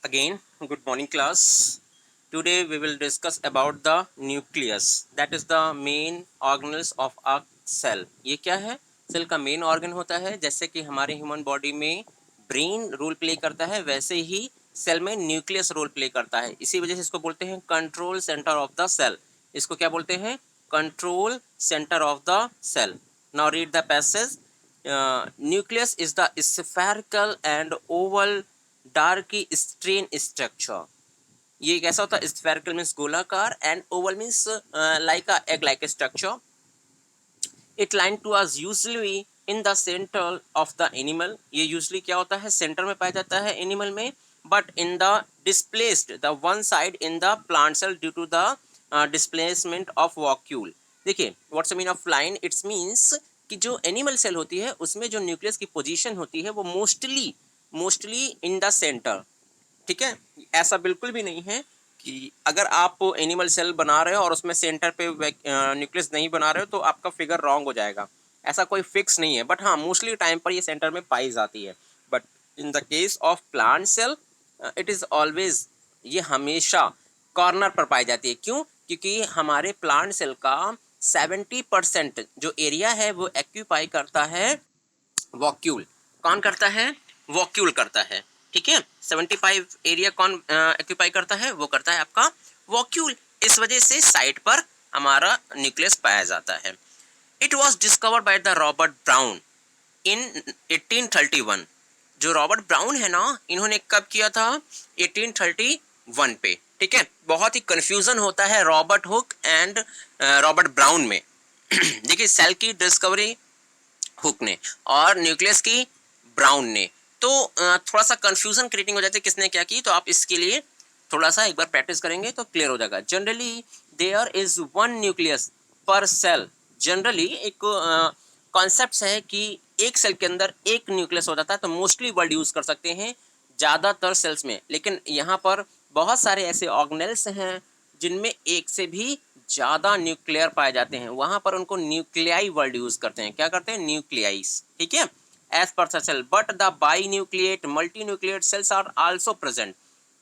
Again, good morning class. Today we will discuss about the nucleus. That is the main organelles of a cell. ये क्या है? Cell का main organ होता है. जैसे कि हमारे ह्यूमन बॉडी में ब्रेन रोल प्ले करता है, वैसे ही सेल में न्यूक्लियस रोल प्ले करता है. इसी वजह से इसको बोलते हैं control centre of the cell. इसको क्या बोलते हैं? Control centre of the cell. Now read the passage. Nucleus is the spherical and oval dark strain structure. ये कैसा होता है? स्फेरिकल मीन्स गोलाकार and oval means like a egg like structure. It line to us usually in the centre of the animal. ये usually क्या होता है? Centre में पाया जाता है एनिमल में, but in the displaced the one side in the plant cell due to the displacement of vacuole. देखिए what's the mean of line. It's means कि जो एनिमल सेल होती है उसमें जो न्यूक्लियस की पोजीशन होती है वो मोस्टली इन द सेंटर. ठीक है, ऐसा बिल्कुल भी नहीं है कि अगर आप एनिमल सेल बना रहे हो और उसमें सेंटर पे न्यूक्लियस नहीं बना रहे हो तो आपका फिगर रॉन्ग हो जाएगा. ऐसा कोई फिक्स नहीं है, बट हाँ मोस्टली टाइम पर ये सेंटर में पाई जाती है. But in the case of plant cell it is always, ये हमेशा कॉर्नर पर पाई जाती है. क्यों? क्योंकि हमारे प्लांट सेल का 70% जो एरिया है वो एक्यूपाई करता है वॉक्यूल. कौन करता है? वॉक्यूल करता है. ठीक है, 75 एरिया कौन एक्यूपाई करता है? वो करता है आपका वॉक्यूल. इस वजह से साइड पर हमारा न्यूक्लियस पाया जाता है. It was discovered by the Robert brown इन 1831. जो रॉबर्ट ब्राउन है ना, इन्होंने कब किया था? 1831 पे. ठीक है, बहुत ही कंफ्यूजन होता है Robert Hooke and Robert brown में. देखिए सेल की डिस्कवरी हुक ने और न्यूक्लियस की ब्राउन ने. तो थोड़ा सा कंफ्यूजन क्रिएटिंग हो जाती है किसने क्या की. तो आप इसके लिए थोड़ा सा एक बार प्रैक्टिस करेंगे तो क्लियर हो जाएगा. Generally there is one nucleus per cell. Generally एक कॉन्सेप्ट है कि एक सेल के अंदर एक न्यूक्लियस हो जाता है. तो मोस्टली वर्ड यूज कर सकते हैं ज़्यादातर सेल्स में, लेकिन यहाँ पर बहुत सारे ऐसे ऑर्गेनेल्स हैं जिनमें एक से भी ज़्यादा न्यूक्लियर पाए जाते हैं. वहाँ पर उनको न्यूक्लियाई वर्ड यूज करते हैं. क्या करते हैं? न्यूक्लियाइस. ठीक है, as per the cell. But the bi nucleate multi nucleate cells are also present.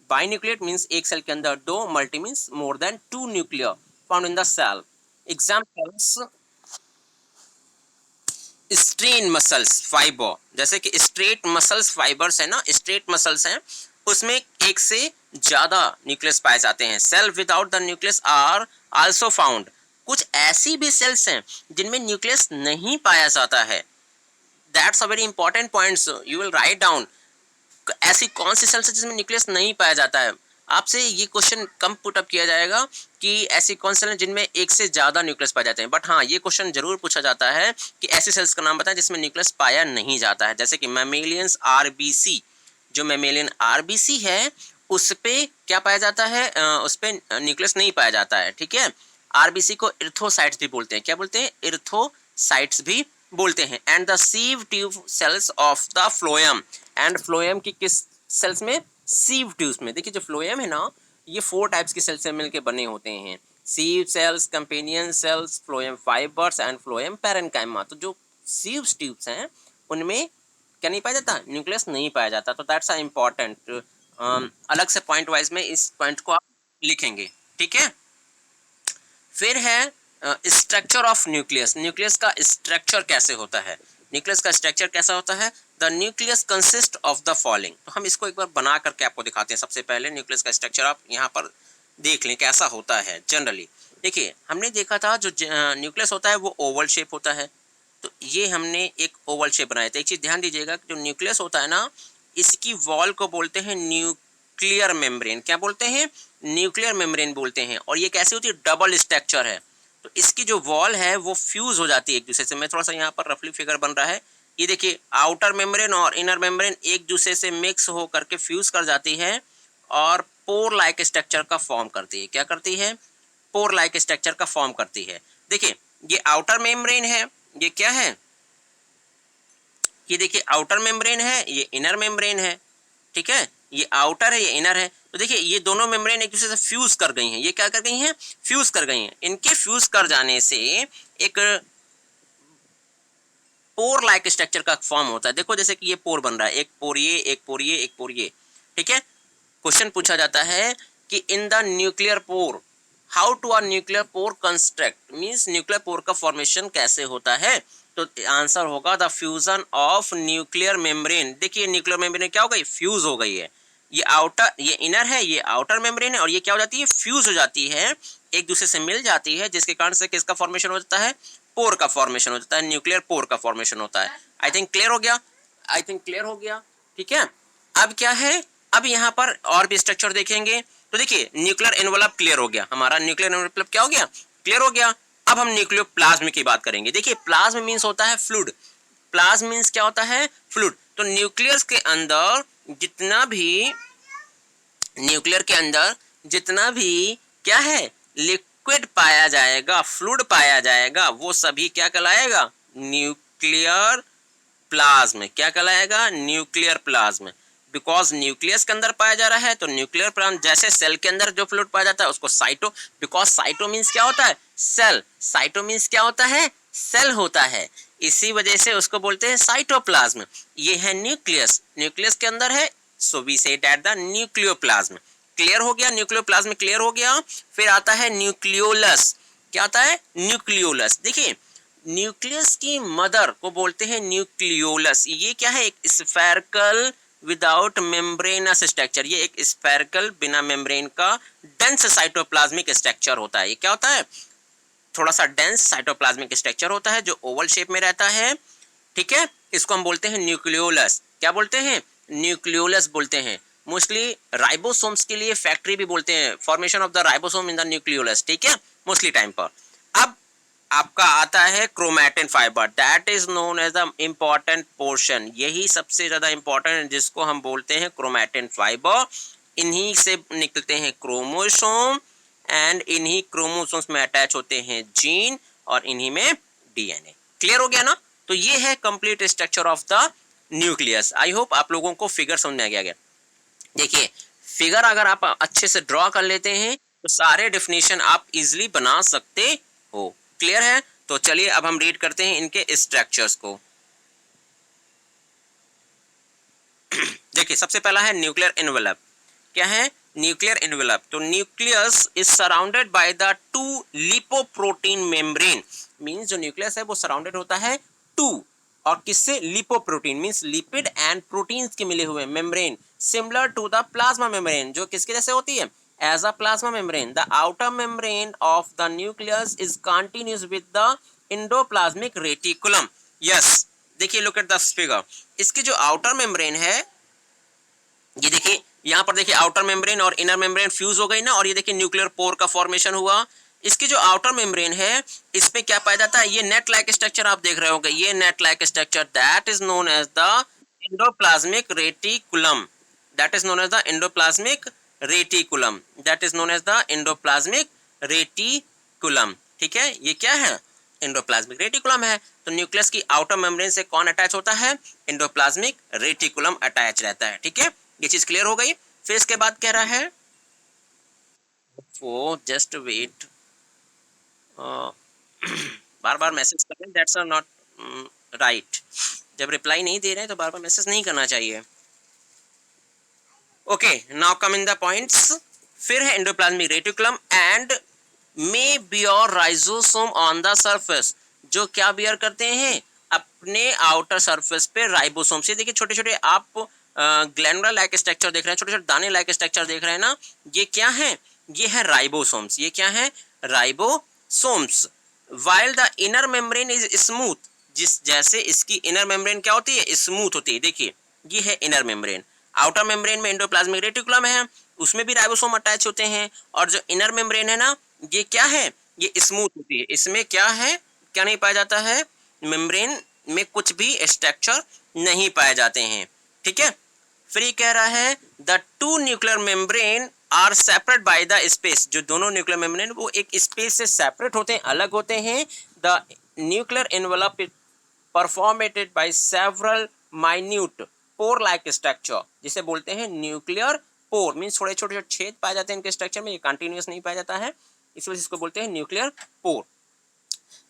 Bi nucleate means एक सेल के अंदर दो, multi means more than two nuclear found in the cell. Examples strain muscles fibre. जैसे कि straight muscles fibres है ना, straight muscles हैं, उसमें एक से ज्यादा न्यूक्लियस पाए जाते हैं. Cell without the nucleus are also found. कुछ ऐसी भी सेल्स हैं जिनमें न्यूक्लियस नहीं पाया जाता है. That's a very important points you will write down. ऐसी कौन सी सेल्स है जिसमें न्यूक्लियस नहीं पाया जाता है? आपसे ये क्वेश्चन कम पुट अप किया जाएगा कि ऐसी कौन सेल है जिनमें एक से ज्यादा न्यूक्लियस पाए जाते हैं. बट हाँ ये क्वेश्चन जरूर पूछा जाता है कि ऐसी सेल्स का नाम बताएं जिसमें न्यूक्लियस पाया नहीं जाता है. जैसे कि मैमेलियंस आरबीसी. जो मैमेलियन आरबीसी है उस पे क्या पाया जाता है? उस पे न्यूक्लियस नहीं पाया जाता है. ठीक है, आरबीसी को इर्थोसाइट्स भी बोलते हैं. क्या बोलते हैं? इर्थोसाइट्स भी बोलते हैं. And the sieve tube cells of the phloem. And phloem की किस सेल्स में? सीव ट्यूब्स में. देखिए जो फ्लोएम है ना, ये 4 टाइप्स की सेल से मिलकर बने होते हैं. Sieve cells, companion cells, phloem fibres and phloem parenchyma. तो जो सीव ट्यूब्स हैं उनमें क्या नहीं पाया जाता? न्यूक्लियस नहीं पाया जाता. तो दैट्स अ इम्पॉर्टेंट. अलग से पॉइंट वाइज में इस पॉइंट को आप लिखेंगे. ठीक है, फिर है स्ट्रक्चर ऑफ न्यूक्लियस. न्यूक्लियस का स्ट्रक्चर कैसे होता है? न्यूक्लियस का स्ट्रक्चर कैसा होता है? The nucleus consist of the following. तो हम इसको एक बार बना करके आपको दिखाते हैं. सबसे पहले न्यूक्लियस का स्ट्रक्चर आप यहाँ पर देख लें कैसा होता है जनरली. देखिए हमने देखा था जो न्यूक्लियस होता है वो ओवल शेप होता है. तो ये हमने एक ओवल शेप बनाया था. एक चीज़ ध्यान दीजिएगा, जो न्यूक्लियस होता है ना, इसकी वॉल को बोलते हैं न्यूक्लियर मेम्ब्रेन. क्या बोलते हैं? न्यूक्लियर मेम्ब्रेन बोलते हैं. और ये कैसी होती है? डबल स्ट्रक्चर है. तो इसकी जो वॉल है वो फ्यूज हो जाती है एक दूसरे से. मैं थोड़ा सा यहाँ पर रफली फिगर बन रहा है. ये देखिए आउटर मेम्ब्रेन और इनर मेम्ब्रेन एक दूसरे से मिक्स हो करके फ्यूज कर जाती है और पोर लाइक स्ट्रक्चर का फॉर्म करती है. क्या करती है? पोर लाइक स्ट्रक्चर का फॉर्म करती है. देखिए ये आउटर मेम्ब्रेन है, ये क्या है? ये देखिए आउटर मेम्ब्रेन है, ये इनर मेम्ब्रेन है. ठीक है, ये आउटर है, ये इनर है. तो देखिए ये दोनों मेम्ब्रेन एक दूसरे से फ्यूज कर गई हैं. ये क्या कर गई हैं? फ्यूज कर गई हैं. इनके फ्यूज कर जाने से एक पोर लाइक स्ट्रक्चर का फॉर्म होता है. देखो जैसे कि ये पोर बन रहा है, एक पोर ये, एक पोर ये, एक पोर ये. ठीक है, क्वेश्चन पूछा जाता है कि in the nuclear pore how to a nuclear pore construct, means nuclear pore का फॉर्मेशन कैसे होता है। तो आंसर होगा the fusion of nuclear membrane. देखिए न्यूक्लियर मेम्ब्रेन क्या हो गई, फ्यूज हो गई है। ये आउटर, ये इनर है, ये आउटर मेम्ब्रेन है, और ये क्या हो जाती है, फ्यूज हो जाती है, एक दूसरे से मिल जाती है, जिसके कारण से किसका फॉर्मेशन हो जाता है, पोर का फॉर्मेशन हो जाता है, न्यूक्लियर पोर का फॉर्मेशन होता है। आई थिंक क्लियर हो गया, आई थिंक क्लियर हो गया। ठीक है, अब क्या है, अब यहाँ पर और भी स्ट्रक्चर देखेंगे। तो देखिए न्यूक्लियर एनवलप क्लियर हो गया, हमारा न्यूक्लियर एनवलप क्या हो गया, क्लियर हो गया। अब हम न्यूक्लियोप्लाज्म की बात करेंगे। देखिए प्लाज्म मीन्स होता है फ्लूइड, प्लाज्म मीन्स क्या होता है, फ्लूइड। तो न्यूक्लियस के अंदर जितना भी, न्यूक्लियर के अंदर जितना भी क्या है, लिक्विड पाया जाएगा, फ्लूइड पाया जाएगा, वो सभी क्या कहलाएगा, न्यूक्लियर प्लाज्म। क्या कहलाएगा, न्यूक्लियर प्लाज्म। बिकॉज न्यूक्लियस के अंदर पाया जा रहा है तो न्यूक्लियर प्लाज्म, जैसे सेल के अंदर जो फ्लूइड पाया जाता है उसको साइटो, बिकॉज साइटो मीन्स क्या होता है, सेल, साइटो मीन्स क्या होता है, सेल होता है, इसी वजह से उसको बोलते हैं साइटोप्लाज्म। ये है न्यूक्लियस, न्यूक्लियस के अंदर है, so we say that the nucleoplasm. Clear हो गया, न्यूक्लियोप्लाज्म क्लियर हो गया। फिर आता है न्यूक्लियोलस। क्या आता है, न्यूक्लियोलस। देखिए न्यूक्लियस की मदर को बोलते हैं न्यूक्लियोलस। ये क्या है, एक स्फेरिकल विदाउट मेम्ब्रेनस स्ट्रक्चर, ये एक स्फेरिकल बिना मेम्ब्रेन का डेंस साइटोप्लाज्मिक स्ट्रक्चर होता है। ये क्या होता है, थोड़ा सा डेंस साइटोप्लाज्मिक स्ट्रक्चर होता है जो ओवल शेप में रहता है। ठीक है, इसको हम बोलते हैं न्यूक्लियोलस। क्या बोलते हैं, न्यूक्लियोलस बोलते हैं। मोस्टली राइबोसोम्स के लिए फैक्ट्री भी बोलते हैं, formation of the ribosome in the nucleolus. ठीक है, मोस्टली टाइम पर। अब आपका आता है chromatin fibre, that is known as the important portion. यही सबसे ज्यादा इंपॉर्टेंट है, जिसको हम बोलते हैं क्रोमैटिन फाइबर। इन्हीं से निकलते हैं क्रोमोसोम, एंड इन्हीं क्रोमोसोम्स में अटैच होते हैं जीन, और इन्हीं में डीएनए। क्लियर हो गया ना। तो ये है complete structure of the nucleus. I hope आप लोगों को फिगर समझ में आ गया। देखिए फिगर अगर आप अच्छे से ड्रॉ कर लेते हैं तो सारे डेफिनेशन आप इजीली बना सकते हो। क्लियर है, तो चलिए अब हम रीड करते हैं इनके स्ट्रक्चर्स को। देखिए सबसे पहला है न्यूक्लियर एनवेलप। क्या है, न्यूक्लियर एनवेलप। तो nucleus is surrounded by the two lipoprotein membrane. Means जो न्यूक्लियस है वो सराउंडेड होता है टू, और किससे, lipoprotein means lipid and proteins के मिले हुए membrane, similar to the plasma membrane, जो किसके जैसे होती है, as a plasma membrane. The outer membrane of the nucleus is continuous with the endoplasmic reticulum. Yes, देखिए लुक एट द फिगर। इसकी जो आउटर मेम्ब्रेन है, ये देखिए यहाँ पर देखिए आउटर मेम्ब्रेन और इनर मेम्ब्रेन फ्यूज हो गई ना, और ये देखिए न्यूक्लियर पोर का फॉर्मेशन हुआ। इसकी जो आउटर मेम्ब्रेन है, इसमें क्या पाया जाता है, ये नेट लाइक स्ट्रक्चर आप देख रहे होंगे, ये net like structure, that is known as the endoplasmic reticulum. That is known as the endoplasmic reticulum, that is known as the endoplasmic reticulum. ठीक है, ये क्या है, एंडोप्लाज्मिक रेटिकुलम है। तो न्यूक्लियस की आउटर मेम्ब्रेन से कौन अटैच होता है, एंडोप्लाज्मिक रेटिकुलम अटैच रहता है। ठीक है, ये चीज क्लियर हो गई। फिर इसके बाद कह रहा है, वो जस्ट वेट, बार बार मैसेज कर रहे हैं, दैट्स आर नॉट राइट। जब रिप्लाई नहीं दे रहे हैं तो बार बार मैसेज नहीं करना चाहिए। Okay, now come in the points. फिर है endoplasmic reticulum and may bear ribosome on the surface, जो क्या बियर करते हैं, अपने आउटर सरफेस पे राइबोसोम से। देखिए छोटे छोटे आप ग्लैंडुलर लाइक स्ट्रक्चर देख रहे हैं, छोटे छोटे दाने लाइक स्ट्रक्चर देख रहे हैं ना, ये क्या है, ये है राइबोसोम्स। ये क्या है, ribosomes. While the inner membrane is smooth, जिस जैसे इसकी इनर मेम्ब्रेन क्या होती है, स्मूथ होती है। देखिए ये है इनर मेम्ब्रेन, आउटर मेम्ब्रेन में एंडोप्लाज्मिक रेटिकुलम है, उसमें भी राइबोसोम अटैच होते हैं, और जो इनर मेम्ब्रेन है ना, ये क्या है, ये स्मूथ होती है। इसमें क्या है, क्या नहीं पाया जाता है, मेम्ब्रेन में कुछ भी स्ट्रक्चर नहीं पाए जाते हैं। ठीक है, फिर ये कह रहा है the two nuclear membrane are separate by the space, जो दोनों न्यूक्लियर मेम्ब्रेन वो एक स्पेस से सेपरेट होते हैं, अलग होते हैं। The nuclear envelope perforated by several minute pore like structure, जिसे बोलते हैं न्यूक्लियर पोर। मीन्स थोड़े छोटे छोटे छेद पाए जाते हैं इनके स्ट्रक्चर में, ये कंटिन्यूस नहीं पाया जाता है, इस वजह से इसको बोलते हैं nuclear pore.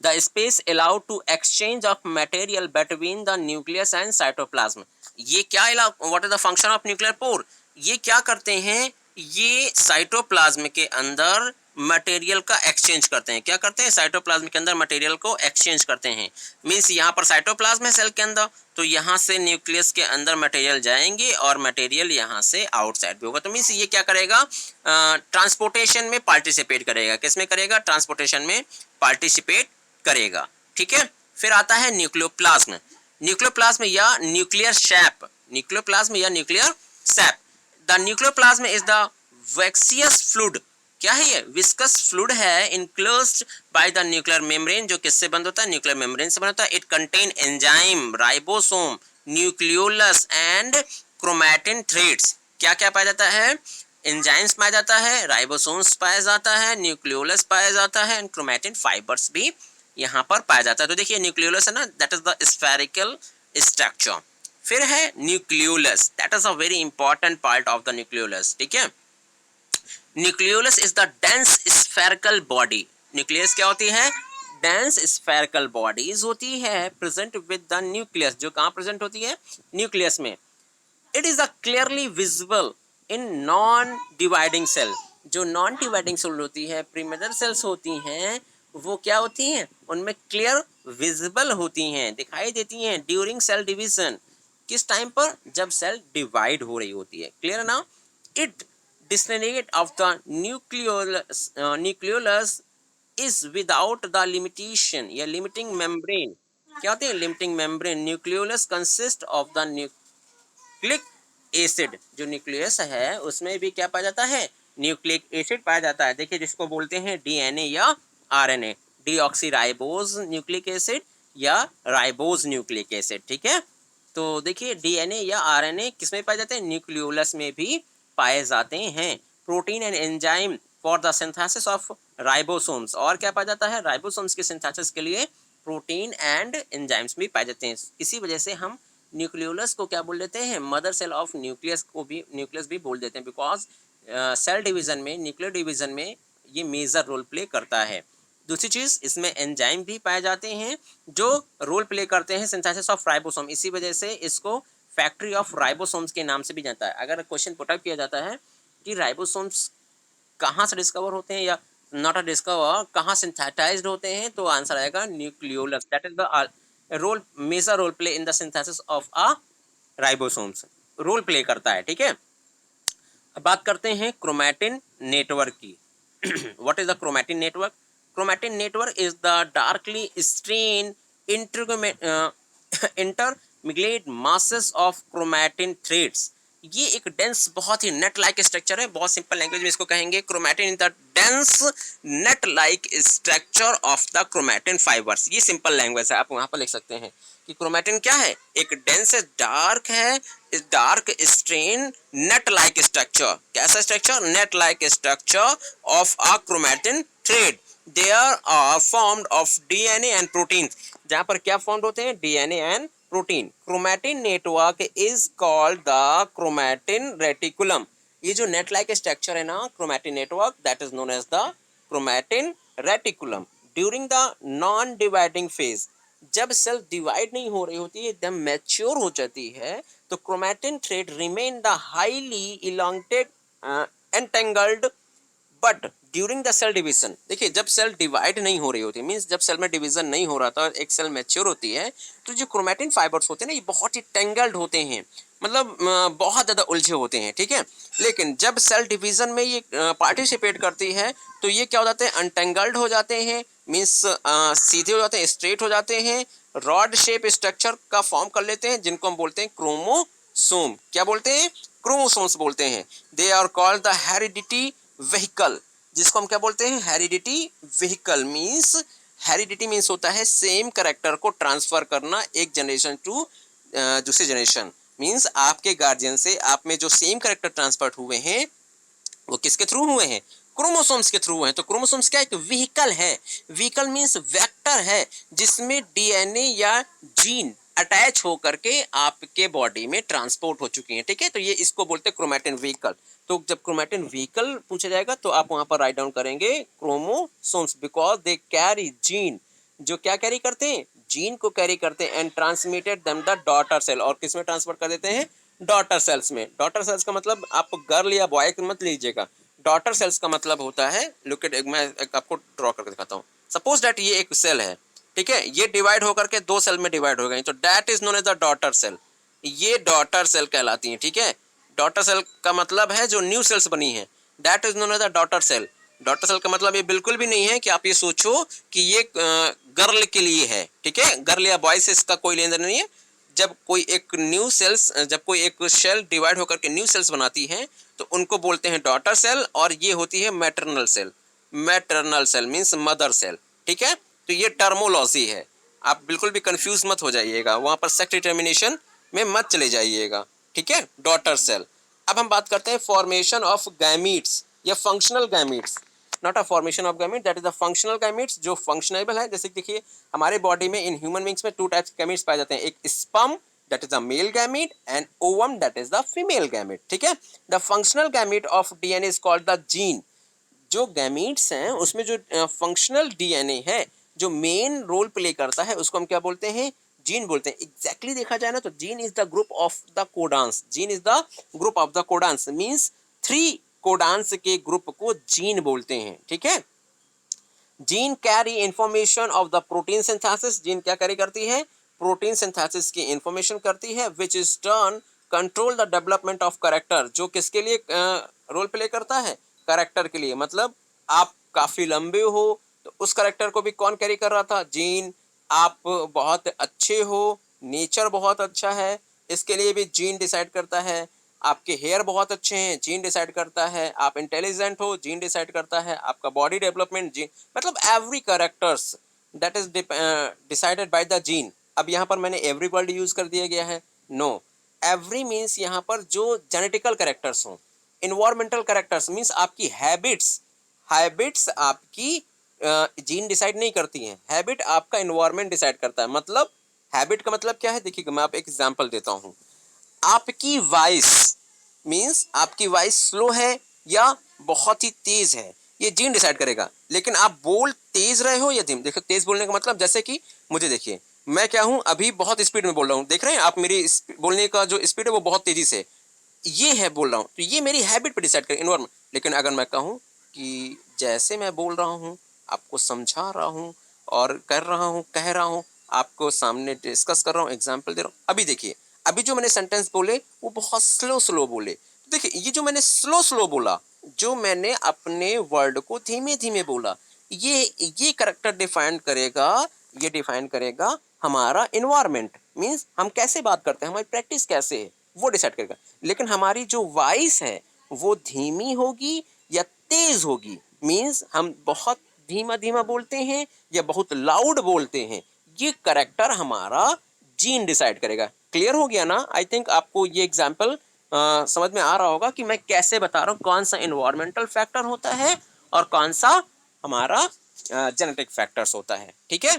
The space allowed to exchange of material between the nucleus and cytoplasm. ये क्या allow, what is the function of nuclear pore? ये क्या करते हैं, ये साइटोप्लाज्म के अंदर मटेरियल का एक्सचेंज करते हैं। क्या करते हैं, साइटोप्लाज्म के अंदर मटेरियल को एक्सचेंज करते हैं। मीन्स यहाँ पर साइटोप्लाज्म है सेल के अंदर, तो यहाँ से न्यूक्लियस के अंदर मटेरियल जाएंगे और मटेरियल यहाँ से आउटसाइड भी होगा। तो मीन्स ये क्या करेगा, ट्रांसपोर्टेशन में पार्टिसिपेट करेगा। किसमें करेगा, ट्रांसपोर्टेशन में पार्टिसिपेट करेगा। ठीक है, फिर आता है न्यूक्लियोप्लाज्म। न्यूक्लियोप्लाज्म या न्यूक्लियर शैप, न्यूक्लियोप्लाज्म या nuclear sap. The nucleoplasm is the viscous fluid. क्या है ये, विस्कस फ्लूइड है, enclosed by the nuclear membrane. जो किससे बंद होता है, न्यूक्लियर मेम्ब्रेन से बंद होता है। It contain enzyme, ribosome, nucleolus and chromatin threads. क्या क्या पाया जाता है, एंजाइम्स पाया जाता है, राइबोसोम्स पाया जाता है, न्यूक्लियोलस पाया जाता है एंड क्रोमैटिन फाइबर्स भी यहाँ पर पाया जाता है। तो देखिए न्यूक्लियोलस है ना, that is the spherical structure. फिर है nucleolus, that is a very important part of the nucleolus. ठीक है, nucleolus is the dense spherical body. Nucleus क्या होती है, डेंस स्फेरिकल बॉडीज होती है प्रेजेंट विद द न्यूक्लियस। जो कहाँ प्रेजेंट होती है, न्यूक्लियस में। It is a clearly visible in non dividing cell. जो नॉन डिवाइडिंग सेल होती है, प्रीमेचर सेल्स होती हैं, वो क्या होती हैं, उनमें क्लियर विजिबल होती हैं, दिखाई देती हैं ड्यूरिंग सेल डिवीजन। किस टाइम पर, जब सेल डिवाइड हो रही होती है। क्लियर ना। It designate of the nucleolus is without the limitation या लिमिटिंग मेम्ब्रेन। क्या होती है, limiting membrane. Nucleolus consist of the nucleic acid. जो न्यूक्लियस है उसमें भी क्या पाया जाता है, न्यूक्लिक एसिड पाया जाता है। देखिए जिसको बोलते हैं डीएनए या आरएनए, डीऑक्सीराइबोज न्यूक्लिक एसिड या राइबोज न्यूक्लिक एसिड। ठीक है, तो देखिए डीएनए या आरएनए किसमें पाए जाते हैं, न्यूक्लियोलस में भी पाए जाते हैं। Protein and enzyme for the synthesis of ribosomes. और क्या पाया जाता है, राइबोसोम्स के सिंथेसिस के लिए प्रोटीन एंड एंजाइम्स भी पाए जाते हैं। इसी वजह से हम न्यूक्लियोलस को क्या बोल देते हैं, मदर सेल ऑफ न्यूक्लियस को भी न्यूक्लियस भी बोल देते हैं। बिकॉज सेल डिवीजन में, न्यूक्लियर डिवीजन में ये मेजर रोल प्ले करता है। दूसरी चीज, इसमें एंजाइम भी पाए जाते हैं जो रोल प्ले करते हैं सिंथेसिस ऑफ राइबोसोम। इसी वजह से इसको फैक्ट्री ऑफ राइबोसोम्स के नाम से भी जानता है। अगर क्वेश्चन पुटअप किया जाता है कि राइबोसोम्स कहाँ से डिस्कवर होते हैं या नॉट अ डिस्कवर, कहाँ सिंथेटाइज्ड होते हैं, तो आंसर आएगा nucleolus. That is the role, major role play in the synthesis of a ribosomes, role play करता है। ठीक है, अब बात करते हैं क्रोमैटिन नेटवर्क की। What is the chromatin network? Chromatin network is the darkly stain intermingled masses of chromatin threads. ये एक डेंस, बहुत ही नेट लाइक स्ट्रक्चर है। बहुत सिंपल लैंग्वेज में इसको कहेंगे, chromatin in the dense net like structure of the chromatin fibres. ये simple language है, आप वहां पर लिख सकते हैं कि क्रोमैटिन क्या है, एक डेंस डार्क है, dark stain net like structure. कैसा structure, net like structure of a chromatin thread. There are formed of DNA and protein. जहां पर क्या फॉर्म्ड होते हैं, DNA and protein. Chromatin network is called the chromatin reticulum. ये जो net like structure है ना, chromatin network, that is known as the chromatin reticulum. During the non dividing phase, जब सेल डिवाइड नहीं हो रही होती है, एकदम मैच्योर हो जाती है, तो chromatin thread remain the highly elongated entangled. But during the cell division, देखिए जब सेल डिवाइड नहीं हो रही होती, मीन्स जब सेल में डिवीजन नहीं हो रहा था, एक सेल मैच्योर होती है, तो जो क्रोमैटिन फाइबर्स होते हैं ना, ये बहुत ही टेंगल्ड होते हैं, मतलब बहुत ज़्यादा उलझे होते हैं। ठीक है, लेकिन जब सेल डिवीजन में ये पार्टिसिपेट करती है, तो ये क्या हो जाते हैं, अनटेंगल्ड हो जाते हैं, मीन्स सीधे हो जाते हैं, स्ट्रेट हो जाते हैं, रॉड शेप स्ट्रक्चर का फॉर्म कर लेते हैं, जिनको हम बोलते हैं क्रोमोसोम। क्या बोलते हैं, क्रोमोसोम्स बोलते हैं। They are called the heredity vehicle, जिसको हम क्या बोलते हैं, heredity vehicle. Means heredity means होता है सेम कैरेक्टर को ट्रांसफर करना एक जनरेशन टू दूसरी जनरेशन। मीन्स आपके गार्जियन से आप में जो सेम कैरेक्टर ट्रांसफर हुए हैं, वो किसके थ्रू हुए हैं, क्रोमोसोम्स के थ्रू हुए हैं। तो क्रोमोसोम्स क्या, एक व्हीकल है। व्हीकल मीन्स वेक्टर है, जिसमें डीएनए या जीन अटैच होकर के आपके बॉडी में ट्रांसपोर्ट हो चुकी हैं। ठीक है, तो ये इसको बोलते हैं क्रोमैटिन व्हीकल। तो जब क्रोमैटिन व्हीकल पूछा जाएगा, तो आप वहां पर राइट डाउन करेंगे chromosomes, because they carry gene. जो क्या कैरी करते हैं, जीन को कैरी करते हैं, and transmitted them the daughter cell. और किस में ट्रांसफर कर देते हैं, डॉटर सेल्स में। डॉटर सेल्स का मतलब आप गर्ल या बॉय मत लीजिएगा, डॉटर सेल्स का मतलब होता है, लुक एट, मैं आपको ड्रॉ करके दिखाता हूँ। सपोज दैट ये एक सेल है, ठीक है, ये डिवाइड होकर के दो सेल में डिवाइड हो गई, तो that is known as the daughter cell. ये डॉटर सेल कहलाती है, ठीक है। डॉटर सेल का मतलब है जो न्यू सेल्स बनी है, that is known as the daughter cell. Daughter cell का मतलब ये बिल्कुल भी नहीं है कि आप ये सोचो कि ये गर्ल के लिए है, ठीक है, गर्ल या बॉय से इसका कोई लेन देन नहीं है। जब कोई एक न्यू सेल्स, जब कोई एक सेल डिवाइड होकर के न्यू सेल्स बनाती हैं तो उनको बोलते हैं डॉटर सेल, और ये होती है maternal cell. Maternal cell means mother cell, ठीक है। तो ये टर्मोलॉजी है, आप बिल्कुल भी कंफ्यूज मत हो जाइएगा, वहां पर सेक्स डिटर्मिनेशन में मत चले जाइएगा, ठीक है। Daughter cell. अब हम बात करते हैं फॉर्मेशन ऑफ गैमीट्स या functional gametes, not a formation of gamete, that is the functional gametes जो फंक्शनेबल है। जैसे देखिए हमारे बॉडी में इन ह्यूमन बींग्स में टू टाइप्स के गैमीट्स पाए जाते हैं, एक sperm that is the male gamete and ovum that is the female gamete, ठीक है। The functional gamete of DNA is called the gene. जो गैमीट्स हैं उसमें जो फंक्शनल डीएनए है, जो मेन रोल प्ले करता है, उसको हम क्या बोलते हैं, जीन बोलते हैं। एग्जैक्टली देखा जाए ना तो gene is the group of the codons, gene is the group of the codons means 3 codons के ग्रुप को जीन बोलते हैं, ठीक है। Gene carry information of the protein synthesis, gene क्या कैरी करती है, प्रोटीन सिंथेसिस की इंफॉर्मेशन करती है, which is turn control the development of character, जो किसके लिए रोल प्ले करता है, कैरेक्टर के लिए। मतलब आप काफी लंबे हो तो उस कैरेक्टर को भी कौन कैरी कर रहा था, जीन। आप बहुत अच्छे हो, नेचर बहुत अच्छा है, इसके लिए भी जीन डिसाइड करता है। आपके हेयर बहुत अच्छे हैं, जीन डिसाइड करता है। आप इंटेलिजेंट हो, जीन डिसाइड करता है। आपका बॉडी डेवलपमेंट, जीन, मतलब every characters that is decided by the gene. अब यहाँ पर मैंने एवरी वर्ड यूज कर दिया गया है, नो, एवरी मीन्स यहाँ पर जो जेनेटिकल कैरेक्टर्स हों। इन्वायरमेंटल कैरेक्टर्स मीन्स आपकी हैबिट्स, हैबिट्स आपकी जीन डिसाइड नहीं करती हैं, हैबिट आपका इन्वायरमेंट डिसाइड करता है। मतलब हैबिट का मतलब क्या है, देखिए मैं आप एक एग्जांपल देता हूँ। आपकी वॉइस मीन्स आपकी वॉइस स्लो है या बहुत ही तेज है, ये जीन डिसाइड करेगा। लेकिन आप बोल तेज रहे हो या धीम, देखो तेज बोलने का मतलब जैसे कि मुझे देखिए, मैं क्या हूं, अभी बहुत स्पीड में बोल रहा हूं, देख रहे हैं आप मेरी बोलने का जो स्पीड है वो बहुत तेजी से, ये है बोल रहा हूँ, तो ये मेरी हैबिट पे डिसाइड करे, इन्वायरमेंट। लेकिन अगर मैं कहूँ कि जैसे मैं बोल रहा हूँ, आपको समझा रहा हूँ और कर रहा हूँ, कह रहा हूँ, आपको सामने डिस्कस कर रहा हूँ, एग्जाम्पल दे रहा हूँ। अभी देखिए, अभी जो मैंने सेंटेंस बोले वो बहुत स्लो स्लो बोले, तो देखिए ये जो मैंने स्लो स्लो बोला, जो मैंने अपने वर्ड को धीमे धीमे बोला, ये करेक्टर डिफाइन करेगा, ये डिफाइन करेगा हमारा इन्वायरमेंट। मीन्स हम कैसे बात करते हैं, हमारी प्रैक्टिस कैसे है, वो डिसाइड करेगा। लेकिन हमारी जो वॉइस है वो धीमी होगी या तेज होगी, मीन्स हम बहुत धीमा धीमा बोलते हैं या बहुत लाउड बोलते हैं, ये करेक्टर हमारा जीन डिसाइड करेगा। क्लियर हो गया ना? आई थिंक आपको ये एग्जाम्पल समझ में आ रहा होगा कि मैं कैसे बता रहा हूँ कौन सा इन्वायरमेंटल फैक्टर होता है और कौन सा हमारा जेनेटिक फैक्टर्स होता है, ठीक है।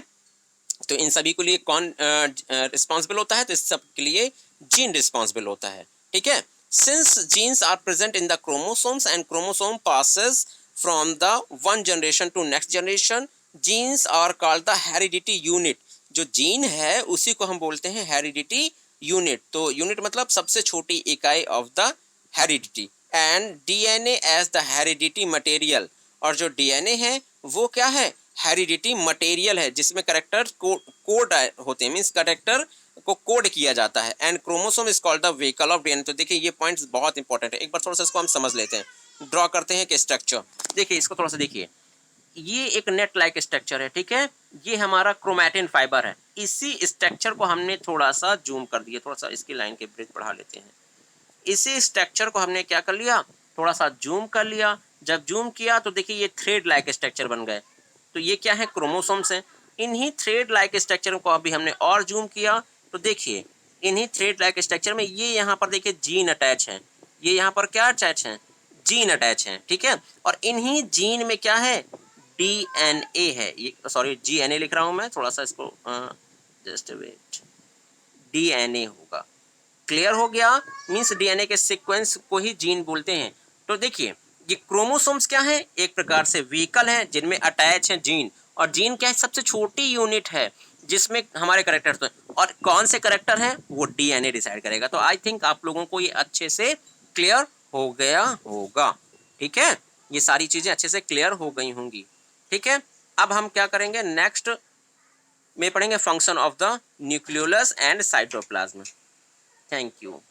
तो इन सभी के लिए कौन रिस्पॉन्सिबल होता है, तो इस सब के लिए जीन रिस्पॉन्सिबल होता है, ठीक है। Since genes are present in the chromosomes and chromosome passes from the one generation to next generation, genes are called the heredity unit. जो जीन है उसी को हम बोलते हैं हेरिडिटी यूनिट। तो यूनिट मतलब सबसे छोटी इकाई of the heredity, and DNA as the heredity material. और जो डीएनए है वो क्या है, हेरिडिटी मटेरियल है, जिसमें करेक्टर कोड होते हैं, मीन्स करेक्टर को कोड किया जाता है। And chromosome is called the vehicle of DNA. तो देखिए ये पॉइंट्स बहुत इंपॉर्टेंट है, एक बार थोड़ा सा इसको हम समझ लेते हैं। ड्रॉ करते हैं कि स्ट्रक्चर, देखिए इसको थोड़ा सा देखिए, ये एक नेट लाइक स्ट्रक्चर है, ठीक है। ये हमारा क्रोमैटिन फाइबर है, इसी स्ट्रक्चर को हमने थोड़ा सा जूम कर दिया, थोड़ा सा इसकी लाइन के ब्रिज बढ़ा लेते हैं। इसी स्ट्रक्चर को हमने क्या कर लिया, थोड़ा सा जूम कर लिया। जब जूम किया तो देखिए ये थ्रेड लाइक स्ट्रक्चर बन गए। तो ये क्या है, क्रोमोसोम्स हैं। इन्हीं थ्रेड लाइक स्ट्रक्चर को अभी हमने और जूम किया तो देखिए इन्हीं थ्रेड लाइक स्ट्रक्चर में ये यहाँ पर देखिए जीन अटैच है, ये यहाँ पर क्या अटैच है, जीन अटैच है, ठीक है। और इन्हीं जीन में क्या है, डीएनए है, ये सॉरी जीएनए लिख रहा हूँ मैं, थोड़ा सा इसको जस्ट वेट, डीएनए होगा। क्लियर हो गया? मीन्स डीएनए के सीक्वेंस को ही जीन बोलते हैं। तो देखिए ये क्रोमोसोम्स क्या है, एक प्रकार से व्हीकल है जिनमें अटैच है जीन। और जीन क्या है, सबसे छोटी यूनिट है जिसमें हमारे करेक्टर्स हैं, और कौन से करेक्टर हैं वो डीएनए डिसाइड करेगा। तो आई थिंक आप लोगों को ये अच्छे से क्लियर हो गया होगा। ठीक है, ये सारी चीज़ें अच्छे से क्लियर हो गई होंगी। ठीक है, अब हम क्या करेंगे, नेक्स्ट में पढ़ेंगे function of the nucleolus and cytoplasm. Thank you.